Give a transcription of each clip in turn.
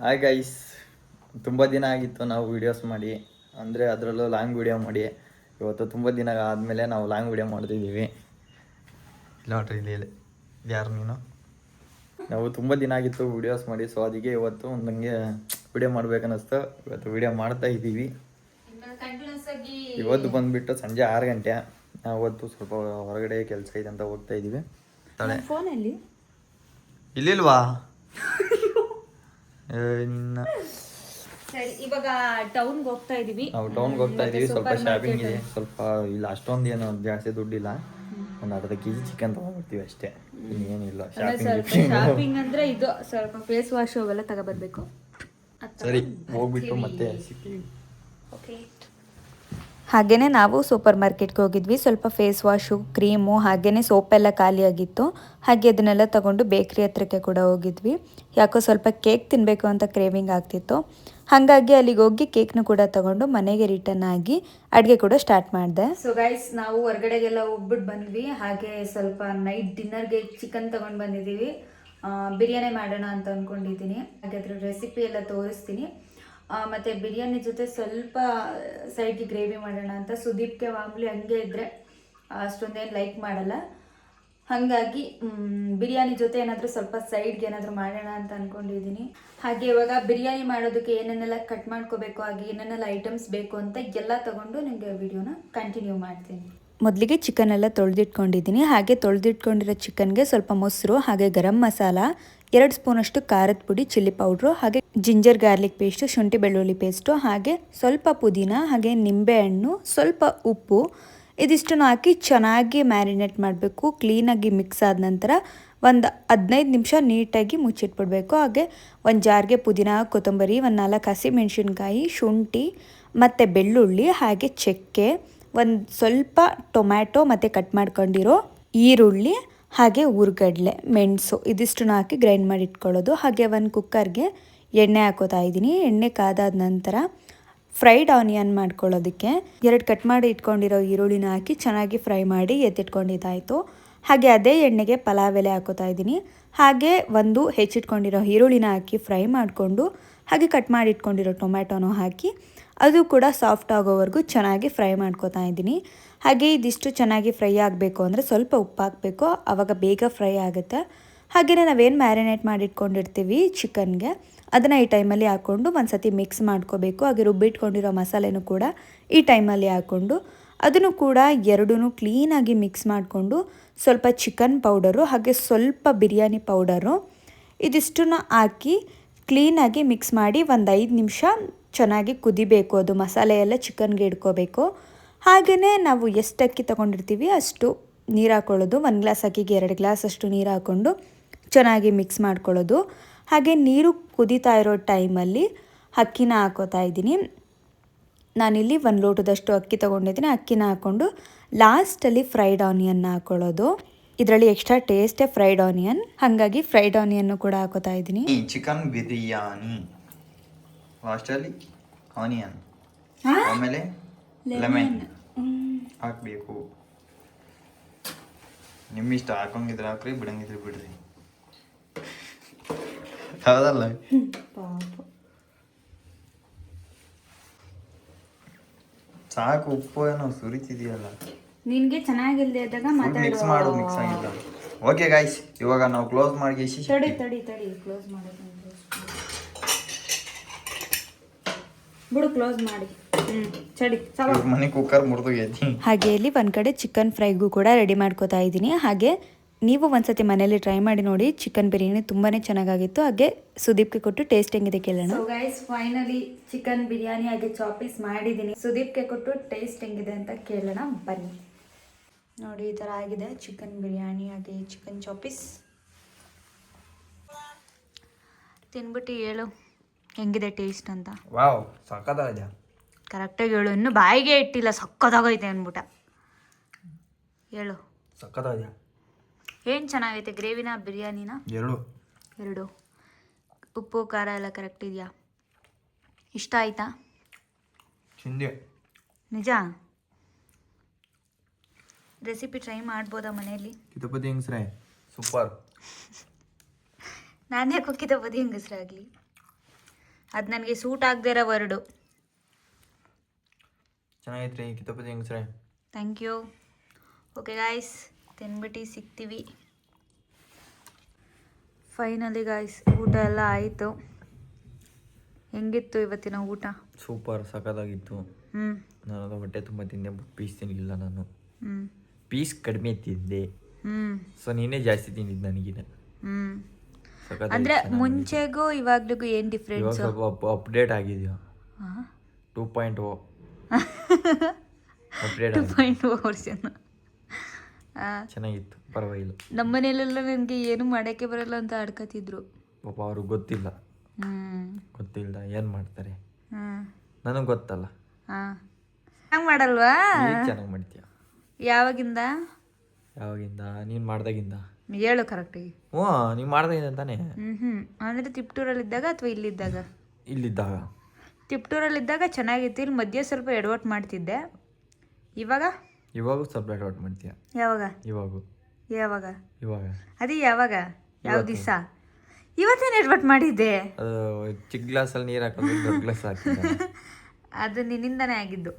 Hi guys, ತುಂಬ ದಿನ ಆಗಿತ್ತು ನಾವು ವೀಡಿಯೋಸ್ ಮಾಡಿ, ಅಂದರೆ ಅದರಲ್ಲೂ ಲಾಂಗ್ ವೀಡಿಯೋ ಮಾಡಿ. ಇವತ್ತು ತುಂಬ ದಿನ ಆದಮೇಲೆ ನಾವು ಲಾಂಗ್ ವೀಡಿಯೋ ಮಾಡ್ತಿದ್ದೀವಿ. ಇಲ್ಲ ನೋಡ್ರಿ, ಇಲ್ಲಿ ಯಾರು ನೀನು? ನಾವು ತುಂಬ ದಿನ ಆಗಿತ್ತು ವೀಡಿಯೋಸ್ ಮಾಡಿ, ಸೊ ಅದಕ್ಕೆ ಇವತ್ತು ನನಗೆ ವೀಡಿಯೋ ಮಾಡ್ಬೇಕನ್ನಿಸ್ತು. ಇವತ್ತು ವೀಡಿಯೋ ಮಾಡ್ತಾ ಇದ್ದೀವಿ. ಇವತ್ತು ಬಂದುಬಿಟ್ಟು ಸಂಜೆ 6 ಗಂಟೆ. ಅವತ್ತು ಸ್ವಲ್ಪ ಹೊರಗಡೆ ಕೆಲಸ ಇದೆ ಅಂತ ಹೋಗ್ತಾ ಇದ್ದೀವಿ. ತಲೆ ಫೋನಲ್ಲಿ ಇಲ್ಲಿಲ್ವಾ? ಸರಿ, ಇವಾಗ ಟೌನ್ಗೆ ಹೋಗ್ತಾ ಇದೀವಿ. ನಾವು ಟೌನ್ಗೆ ಹೋಗ್ತಾ ಇದೀವಿ. ಸ್ವಲ್ಪ ಶಾಪಿಂಗ್ ಇದೆ. ಸ್ವಲ್ಪ ಇಲ್ಲ, ಅಷ್ಟೊಂದು ಏನು ಜಾಸ್ತಿ ದುಡ್ಡಿಲ್ಲ. ಒಂದು ಅರ್ಧ ಕೆಜಿ ಚಿಕನ್ ತಗೊಂಡ್ಬಿಡ್ತೀವಿ ಅಷ್ಟೇ, ಇನ್ನೇನಿಲ್ಲ. ಶಾಪಿಂಗ್ ಅಂದ್ರೆ ಇದು ಸ್ವಲ್ಪ ಫೇಸ್ ವಾಶ್ ಅವೆಲ್ಲ ತಗೊಬರ್ಬೇಕು. ಸರಿ, ಹೋಗ್ಬಿಟ್ಟು ಮತ್ತೆ ಸಿಗ್ತೀವಿ. ಓಕೆ. ಹಾಗೆಯೇ ನಾವು ಸೂಪರ್ ಮಾರ್ಕೆಟ್ಗೆ ಹೋಗಿದ್ವಿ. ಸ್ವಲ್ಪ ಫೇಸ್ ವಾಶು, ಕ್ರೀಮು, ಹಾಗೆಯೇ ಸೋಪೆಲ್ಲ ಖಾಲಿಯಾಗಿತ್ತು. ಹಾಗೆ ಅದನ್ನೆಲ್ಲ ತಗೊಂಡು ಬೇಕ್ರಿ ಹತ್ರಕ್ಕೆ ಕೂಡ ಹೋಗಿದ್ವಿ. ಯಾಕೋ ಸ್ವಲ್ಪ ಕೇಕ್ ತಿನ್ನಬೇಕು ಅಂತ ಕ್ರೇವಿಂಗ್ ಆಗ್ತಿತ್ತು. ಹಾಗಾಗಿ ಅಲ್ಲಿಗೆ ಹೋಗಿ ಕೇಕ್ನು ಕೂಡ ತಗೊಂಡು ಮನೆಗೆ ರಿಟರ್ನ್ ಆಗಿ ಅಡುಗೆ ಕೂಡ ಸ್ಟಾರ್ಟ್ ಮಾಡಿದೆ. ಸೊ ಗೈಸ್, ನಾವು ಹೊರಗಡೆಗೆಲ್ಲ ಹೋಗ್ಬಿಟ್ಟು ಬಂದ್ವಿ. ಹಾಗೆ ಸ್ವಲ್ಪ ನೈಟ್ ಡಿನ್ನರ್ಗೆ ಚಿಕನ್ ತಗೊಂಡು ಬಂದಿದ್ದೀವಿ. ಬಿರಿಯಾನಿ ಮಾಡೋಣ ಅಂತ ಅಂದ್ಕೊಂಡಿದ್ದೀನಿ. ಹಾಗೆ ಅದ್ರ ರೆಸಿಪಿ ಎಲ್ಲ ತೋರಿಸ್ತೀನಿ. ಮತ್ತು ಬಿರಿಯಾನಿ ಜೊತೆ ಸ್ವಲ್ಪ ಸೈಡ್ಗೆ ಗ್ರೇವಿ ಮಾಡೋಣ ಅಂತ. ಸುದೀಪ್ಗೆ ಮಾಮೂಲಿ ಹಂಗೆ ಇದ್ದರೆ ಅಷ್ಟೊಂದೇನು ಲೈಕ್ ಮಾಡಲ್ಲ. ಹಾಗಾಗಿ ಬಿರಿಯಾನಿ ಜೊತೆ ಏನಾದರೂ ಸ್ವಲ್ಪ ಸೈಡ್ಗೆ ಏನಾದರೂ ಮಾಡೋಣ ಅಂತ ಅಂದ್ಕೊಂಡಿದ್ದೀನಿ. ಹಾಗೆ ಇವಾಗ ಬಿರಿಯಾನಿ ಮಾಡೋದಕ್ಕೆ ಏನೇನೆಲ್ಲ ಕಟ್ ಮಾಡ್ಕೋಬೇಕು, ಹಾಗೆ ಏನೇನೆಲ್ಲ ಐಟಮ್ಸ್ ಬೇಕು ಅಂತ ಎಲ್ಲ ತೊಗೊಂಡು ನಿಮಗೆ ವಿಡಿಯೋನ ಕಂಟಿನ್ಯೂ ಮಾಡ್ತೀನಿ. ಮೊದಲಿಗೆ ಚಿಕನ್ ಎಲ್ಲ ತೊಳೆದಿಟ್ಕೊಂಡಿದ್ದೀನಿ. ಹಾಗೆ ತೊಳೆದಿಟ್ಕೊಂಡಿರೋ ಚಿಕನ್ಗೆ ಸ್ವಲ್ಪ ಮೊಸರು, ಹಾಗೆ ಗರಂ ಮಸಾಲ, 2 ಸ್ಪೂನಷ್ಟು ಖಾರದ ಪುಡಿ, ಚಿಲ್ಲಿ ಪೌಡ್ರು, ಹಾಗೆ ಜಿಂಜರ್ ಗಾರ್ಲಿಕ್ ಪೇಸ್ಟು, ಶುಂಠಿ ಬೆಳ್ಳುಳ್ಳಿ ಪೇಸ್ಟು, ಹಾಗೆ ಸ್ವಲ್ಪ ಪುದೀನ, ಹಾಗೆ ನಿಂಬೆಹಣ್ಣು, ಸ್ವಲ್ಪ ಉಪ್ಪು, ಇದಿಷ್ಟನ್ನು ಹಾಕಿ ಚೆನ್ನಾಗಿ ಮ್ಯಾರಿನೇಟ್ ಮಾಡಬೇಕು. ಕ್ಲೀನಾಗಿ ಮಿಕ್ಸ್ ಆದ ನಂತರ ಒಂದು 15 ನಿಮಿಷ ನೀಟಾಗಿ ಮುಚ್ಚಿಟ್ಬಿಡ್ಬೇಕು. ಹಾಗೆ ಒಂದು ಜಾರ್ಗೆ ಪುದೀನ, ಕೊತ್ತಂಬರಿ, ಒಂದು 4 ಹಸಿಮೆಣಸಿನ್ಕಾಯಿ, ಶುಂಠಿ ಮತ್ತು ಬೆಳ್ಳುಳ್ಳಿ, ಹಾಗೆ ಚಕ್ಕೆ, ಒಂದು ಸ್ವಲ್ಪ ಟೊಮ್ಯಾಟೊ ಮತ್ತು ಕಟ್ ಮಾಡ್ಕೊಂಡಿರೋ ಈರುಳ್ಳಿ, ಹಾಗೆ ಉರ್ಗಡ್ಲೆ, ಮೆಣಸು, ಇದಿಷ್ಟನ್ನು ಹಾಕಿ ಗ್ರೈಂಡ್ ಮಾಡಿ ಇಟ್ಕೊಳ್ಳೋದು. ಹಾಗೆ ಒಂದು ಕುಕ್ಕರ್ಗೆ ಎಣ್ಣೆ ಹಾಕೋತಾ ಇದ್ದೀನಿ. ಎಣ್ಣೆ ಕಾದಾದ ನಂತರ ಫ್ರೈಡ್ ಆನಿಯನ್ ಮಾಡ್ಕೊಳ್ಳೋದಕ್ಕೆ 2 ಕಟ್ ಮಾಡಿ ಇಟ್ಕೊಂಡಿರೋ ಈರುಳ್ಳಿನ ಹಾಕಿ ಚೆನ್ನಾಗಿ ಫ್ರೈ ಮಾಡಿ ಎತ್ತಿಟ್ಕೊಂಡಿದ್ದಾಯಿತು. ಹಾಗೆ ಅದೇ ಎಣ್ಣೆಗೆ ಪಲಾವ್ ಎಲೆ ಹಾಕೋತಾ ಇದ್ದೀನಿ. ಹಾಗೆ ಒಂದು ಹೆಚ್ಚಿಟ್ಕೊಂಡಿರೋ ಈರುಳ್ಳಿನ ಹಾಕಿ ಫ್ರೈ ಮಾಡಿಕೊಂಡು, ಹಾಗೆ ಕಟ್ ಮಾಡಿ ಇಟ್ಕೊಂಡಿರೋ ಟೊಮ್ಯಾಟೊನೂ ಹಾಕಿ ಅದು ಕೂಡ ಸಾಫ್ಟ್ ಆಗೋವರೆಗೂ ಚೆನ್ನಾಗಿ ಫ್ರೈ ಮಾಡ್ಕೋತಾ ಇದ್ದೀನಿ. ಹಾಗೆ ಇದಿಷ್ಟು ಚೆನ್ನಾಗಿ ಫ್ರೈ ಆಗಬೇಕು ಅಂದರೆ ಸ್ವಲ್ಪ ಉಪ್ಪು ಹಾಕಬೇಕು, ಆವಾಗ ಬೇಗ ಫ್ರೈ ಆಗುತ್ತೆ. ಹಾಗೆಯೇ ನಾವೇನು ಮ್ಯಾರಿನೇಟ್ ಮಾಡಿಟ್ಕೊಂಡಿರ್ತೀವಿ ಚಿಕನ್ಗೆ, ಅದನ್ನು ಈ ಟೈಮಲ್ಲಿ ಹಾಕ್ಕೊಂಡು ಒಂದು ಸತಿ ಮಿಕ್ಸ್ ಮಾಡ್ಕೋಬೇಕು. ಹಾಗೆ ರುಬ್ಬಿಟ್ಕೊಂಡಿರೋ ಮಸಾಲೆನೂ ಕೂಡ ಈ ಟೈಮಲ್ಲಿ ಹಾಕ್ಕೊಂಡು ಅದನ್ನು ಕೂಡ ಎರಡೂ ಕ್ಲೀನಾಗಿ ಮಿಕ್ಸ್ ಮಾಡಿಕೊಂಡು ಸ್ವಲ್ಪ ಚಿಕನ್ ಪೌಡರು, ಹಾಗೆ ಸ್ವಲ್ಪ ಬಿರಿಯಾನಿ ಪೌಡರು, ಇದಿಷ್ಟನ್ನು ಹಾಕಿ ಕ್ಲೀನಾಗಿ ಮಿಕ್ಸ್ ಮಾಡಿ ಒಂದು 5 ನಿಮಿಷ ಚೆನ್ನಾಗಿ ಕುದಿಬೇಕು. ಅದು ಮಸಾಲೆ ಎಲ್ಲ ಚಿಕನ್ಗೆ ಇಡ್ಕೋಬೇಕು. ಹಾಗೆಯೇ ನಾವು ಎಷ್ಟು ಅಕ್ಕಿ ತೊಗೊಂಡಿರ್ತೀವಿ ಅಷ್ಟು ನೀರು ಹಾಕ್ಕೊಳ್ಳೋದು. 1 ಗ್ಲಾಸ್ ಅಕ್ಕಿಗೆ 2 ಗ್ಲಾಸ್ ಅಷ್ಟು ನೀರು ಹಾಕ್ಕೊಂಡು ಚೆನ್ನಾಗಿ ಮಿಕ್ಸ್ ಮಾಡ್ಕೊಳ್ಳೋದು. ಹಾಗೆ ನೀರು ಕುದೀತಾ ಇರೋ ಟೈಮಲ್ಲಿ ಅಕ್ಕಿನ ಹಾಕೋತಾ ಇದ್ದೀನಿ. ನಾನಿಲ್ಲಿ 1 ಲೋಟದಷ್ಟು ಅಕ್ಕಿ ತೊಗೊಂಡಿದ್ದೀನಿ. ಅಕ್ಕಿನ ಹಾಕ್ಕೊಂಡು ಲಾಸ್ಟಲ್ಲಿ ಫ್ರೈಡ್ ಆನಿಯನ್ನ ಹಾಕ್ಕೊಳ್ಳೋದು. ಇದರಲ್ಲಿ ಎಕ್ಸ್ಟ್ರಾ ಟೇಸ್ಟೇ ಫ್ರೈಡ್ ಆನಿಯನ್, ಹಾಗಾಗಿ ಫ್ರೈಡ್ ಆನಿಯನ್ನು ಕೂಡ ಹಾಕೋತಾ ಇದ್ದೀನಿ. ಚಿಕನ್ ಬಿರಿಯಾನಿ ಲಾಸ್ಟಲ್ಲಿ ಆನಿಯನ್, ಆಮೇಲೆ ಲೆಮನ್ ಹಾಕಬೇಕು. ನಿಮ್ಮಿಷ್ಟ, ಹಾಕೊಂಗಿದ್ರೆ ಹಾಕ್ರಿ, ಬಿಡಂಗಿದ್ರೆ ಬಿಡ್ರಿ. ಹೌದಲ್ಲ? ಸಾಕು, ಉಪ್ಪು ಏನೋ ಸುರಿತಿದೆಯಲ್ಲ. ನಿನಗೆ ಚೆನ್ನಾಗಿಲ್ಲದೆ ಇದ್ದಾಗ ಮಿಕ್ಸ್ ಮಾಡು. ಮಿಕ್ಸ್ ಆಗಿಲ್ಲ. ಓಕೆ ಗಾಯ್ಸ್, ಇವಾಗ ನಾವು ಕ್ಲೋಸ್ ಮಾಡಿ ತಡಿ ಕ್ಲೋಸ್ ಮಾಡೋದು ಬಿಡು, ಕ್ಲೋಸ್ ಮಾಡಿ. ಮನೆ ಕುಕ್ಕರ್ ಮುರಿದೋಗೈತಿ. ಹಾಗೆ ಇಲ್ಲಿ ಒಂದು ಕಡೆ ಚಿಕನ್ ಫ್ರೈಗೂ ಕೂಡ ರೆಡಿ ಮಾಡ್ಕೋತಾ ಇದ್ದೀನಿ. ಹಾಗೆ ನೀವು ಒಂದ್ಸತಿ ಮನೇಲಿ ಟ್ರೈ ಮಾಡಿ ನೋಡಿ, ಚಿಕನ್ ಬಿರಿಯಾನಿ ತುಂಬಾ ಚೆನ್ನಾಗಿತ್ತು. ಹಾಗೆ ಸುದೀಪ್ಗೆ ಕೊಟ್ಟು ಟೇಸ್ಟ್ ಹೆಂಗಿದೆ ಕೇಳೋಣ. So guys, finally chicken biryani ಹಾಗೆ ಚಾಪೀಸ್ ಮಾಡಿದ್ದೀನಿ. ಸುದೀಪ್ಗೆ ಕೊಟ್ಟು ಟೇಸ್ಟ್ ಹೆಂಗಿದೆ ಅಂತ ಕೇಳೋಣ ಬನ್ನಿ. ನೋಡಿ, ಈ ಥರ ಆಗಿದೆ ಚಿಕನ್ ಬಿರಿಯಾನಿ ಹಾಗೆ ಚಿಕನ್ ಚಾಪೀಸ್. ತಿನ್ಬಿಟ್ಟು ಹೇಳು ಹೆಂಗಿದೆ ಟೇಸ್ಟ್ ಅಂತ. ವಾವ್, ಸಕ್ಕತ್ತಾಗಿದೆ. ಕರೆಕ್ಟಾಗಿ ಹೇಳು, ಇನ್ನೂ ಬಾಯಿಗೆ ಇಟ್ಟಿಲ್ಲ, ಸಕ್ಕತ್ತಾಗೈತೆ ಅಂದ್ಬಿಟ್ಟ. ಹೇಳು. ಸಕ್ಕತ್ತಾಗಿದೆ. ಏನು ಚೆನ್ನಾಗೈತೆ, ಗ್ರೇವಿನ ಬಿರಿಯಾನಿನ? ಎರಡು. ಉಪ್ಪು ಖಾರ ಎಲ್ಲ ಕರೆಕ್ಟ್ ಇದೆಯಾ? ಇಷ್ಟ ಆಯ್ತಾ? ನಿಜ? ರೆಸಿಪಿ ಟ್ರೈ ಮಾಡ್ಬೋದಾ ಮನೆಯಲ್ಲಿ? ಕಿತಪತಿ ಹೆಂಗಸ್ರೆ ಸೂಪರ್. ನಾನೇ ಕಿತಪತಿ ಹೆಂಗಸ್ರಾಗಲಿ. ಅದು ನನಗೆ ಸೂಟ್ ಆಗದೇ ಇರೋ ವರ್ಡು. ಚೆನ್ನಾಗೈತ್ರಿ ಕಿತ್ತಪತಿ ಹೆಂಗಸ್ರೆ. Thank you. ಓಕೆ ಗಾಯ್ಸ್, ತಿನ್ಬಿಟ್ಟು ಸಿಗ್ತೀವಿ. ಫೈನಲಿ ಗಾಯ್ಸ್ ಊಟ ಎಲ್ಲ ಆಯಿತು. ಹೆಂಗಿತ್ತು ಇವತ್ತಿನ ಊಟ? ಸೂಪರ್, ಸಖತ್ತಾಗಿತ್ತು. ನಾನು ಹೊಟ್ಟೆ ತುಂಬ ತಿಂದೆ, ಪೀಸ್ ತಿನ್ನಲಿಲ್ಲ ನಾನು. ಪೀಸ್ ಕಡಿಮೆ ತಿಂದೆ. ಸೊ ನೀನೇ ಜಾಸ್ತಿ ತಿಂದಿದ್ದು ನನಗಿನ. ಅಂದರೆ ಮುಂಚೆಗೂ ಇವಾಗ್ಲಿಗೂ ಏನು ಡಿಫ್ರೆನ್ಸ್? ಇವಾಗ ಸ್ವಲ್ಪ ಅಪ್ಡೇಟ್ ಆಗಿದೆಯಾ? 2.0 ಅಪ್ಡೇಟ್ 2.0 ವರ್ಷನ್. ಚೆನ್ನಾಗಿತ್ತು, ಪರವಾಗಿಲ್ಲ. ನಮ್ಮನೇಲೆಲ್ಲ ನನಗೆ ಏನು ಮಾಡೋಕ್ಕೆ ಬರಲ್ಲ ಅಂತ ಆಡ್ಕೊತಿದ್ರು. ಪಾಪ ಅವ್ರಿಗೆ ಗೊತ್ತಿಲ್ಲ, ಗೊತ್ತಿಲ್ಲ ಏನು ಮಾಡ್ತಾರೆ. ನನಗೆ ಗೊತ್ತಲ್ಲ. ಹಂಗೆ ಮಾಡಲ್ವಾ? ಚೆನ್ನಾಗಿ ಮಾಡ್ತೀಯ. ಯಾವಾಗಿಂದ? ನೀನು ಮಾಡ್ದಾಗಿಂದ ಹೇಳು ಕರೆಕ್ಟಾಗಿ. ಹ್ಞೂ, ನೀವು ಮಾಡ್ದಾಗಿಂದ ತಾನೇ. ಅಂದರೆ ತಿಪ್ಟೂರಲ್ಲಿದ್ದಾಗ ಅಥವಾ ಇಲ್ಲಿದ್ದಾಗ? ಇಲ್ಲಿದ್ದಾಗ. ತಿಪ್ಟೂರಲ್ಲಿದ್ದಾಗ ಚೆನ್ನಾಗಿತ್ತು. ಇಲ್ಲಿ ಮಧ್ಯೆ ಸ್ವಲ್ಪ ಎಡವಟ್ ಮಾಡ್ತಿದ್ದೆ. ಇವಾಗೂ ಸ್ವಲ್ಪ ಎಡವಟ್ ಮಾಡ್ತೀಯ. ಯಾವಾಗ? ಇವಾಗ ಅದೇ ಯಾವಾಗ? ಯಾವ ದಿವಸ? ಇವತ್ತೇನು ಎಡವಟ್ ಮಾಡಿದ್ದೆ? ಅದು ಚಿಕ್ಕ ಗ್ಲಾಸಲ್ಲಿ ನೀರು ಹಾಕೋದು ದೊಡ್ಡ ಗ್ಲಾಸ್ ಹಾಕಿದ್ದೆ. ಅದು ನಿನ್ನಿಂದನೇ ಆಗಿದ್ದು.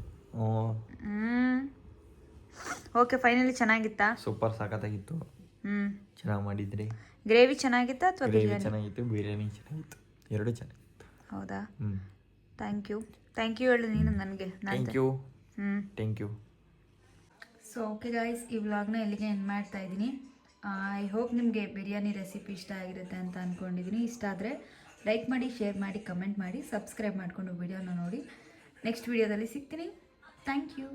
ಓಕೆ, ಫೈನಲಿ ಚೆನ್ನಾಗಿತ್ತಾ? ಸೂಪರ್, ಸಖತ್ತಾಗಿತ್ತು. ಚೆನ್ನಾಗಿ ಮಾಡಿದ್ರಿ. ಗ್ರೇವಿ ಚೆನ್ನಾಗಿತ್ತಾ ಅಥವಾ ಗ್ರೇವಿ ಚೆನ್ನಾಗಿತ್ತು, ಬಿರಿಯಾನಿ ಚೆನ್ನಾಗಿತ್ತು, ಎರಡೂ ಚೆನ್ನಾಗಿತ್ತು. ಹೌದಾ? ಥ್ಯಾಂಕ್ ಯು ಹೇಳು ನೀನು ನನಗೆ. Thank you. So okay guys, ಈ ವ್ಲಾಗ್ನ ಎಲ್ಲಿಗೆ ಎಂಡ್ ಮಾಡ್ತಾ ಇದ್ದೀನಿ. ಐ ಹೋಪ್ ನಿಮಗೆ ಬಿರಿಯಾನಿ ರೆಸಿಪಿ ಇಷ್ಟ ಆಗಿರುತ್ತೆ ಅಂತ ಅಂದ್ಕೊಂಡಿದ್ದೀನಿ. ಇಷ್ಟ ಆದರೆ ಲೈಕ್ ಮಾಡಿ, ಶೇರ್ ಮಾಡಿ, ಕಮೆಂಟ್ ಮಾಡಿ, ಸಬ್ಸ್ಕ್ರೈಬ್ ಮಾಡಿಕೊಂಡು ವಿಡಿಯೋನ ನೋಡಿ. ನೆಕ್ಸ್ಟ್ ವಿಡಿಯೋದಲ್ಲಿ ಸಿಗ್ತೀನಿ. Thank you.